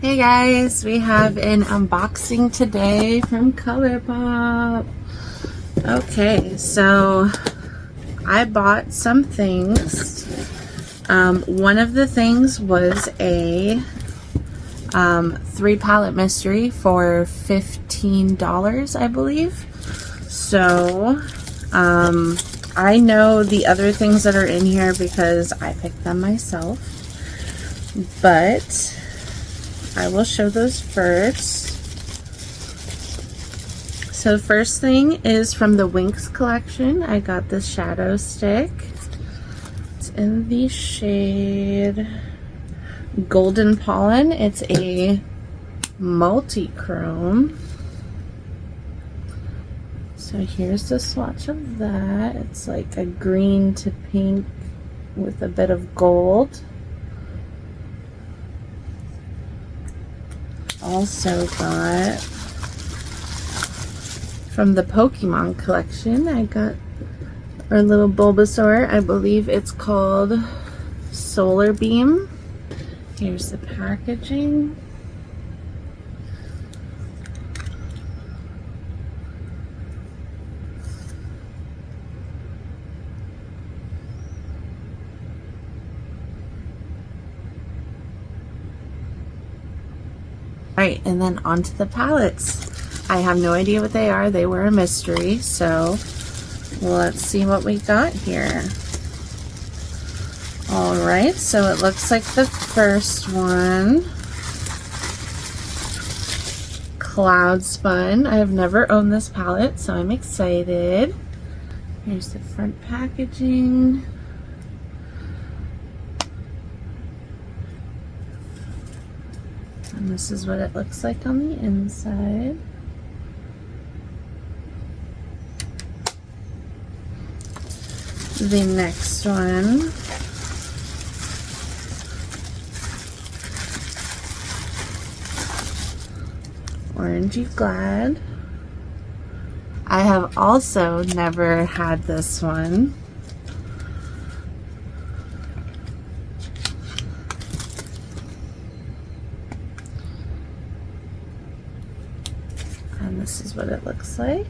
Hey guys, we have an unboxing today from Colourpop. Okay, so I bought some things. One of the things was a 3-palette mystery for $15, I believe. So I know the other things that are in here because I picked them myself, but I will show those first. So first thing is from the Winx collection. I got this shadow stick. It's in the shade Golden Pollen. It's a multi-chrome. So here's the swatch of that. It's like a green to pink with a bit of gold. Also got from the Pokemon collection, I got our little Bulbasaur. I believe it's called Solar Beam. Here's the packaging. Alright, and then onto the palettes. I have no idea what they are. They were a mystery, so let's see what we got here. Alright, so it looks like the first one, Cloud Spun. I have never owned this palette, so I'm excited. Here's the front packaging. And this is what it looks like on the inside. The next one, Orangey Glad. I have also never had this one. And this is what it looks like.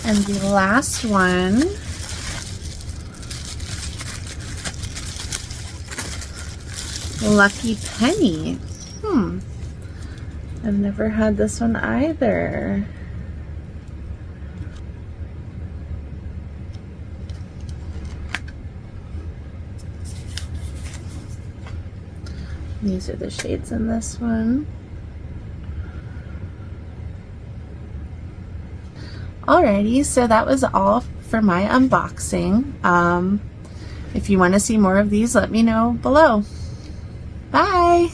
And the last one, Lucky Penny. I've never had this one either. These are the shades in this one. Alrighty, so that was all for my unboxing. If you want to see more of these, let me know below. Bye!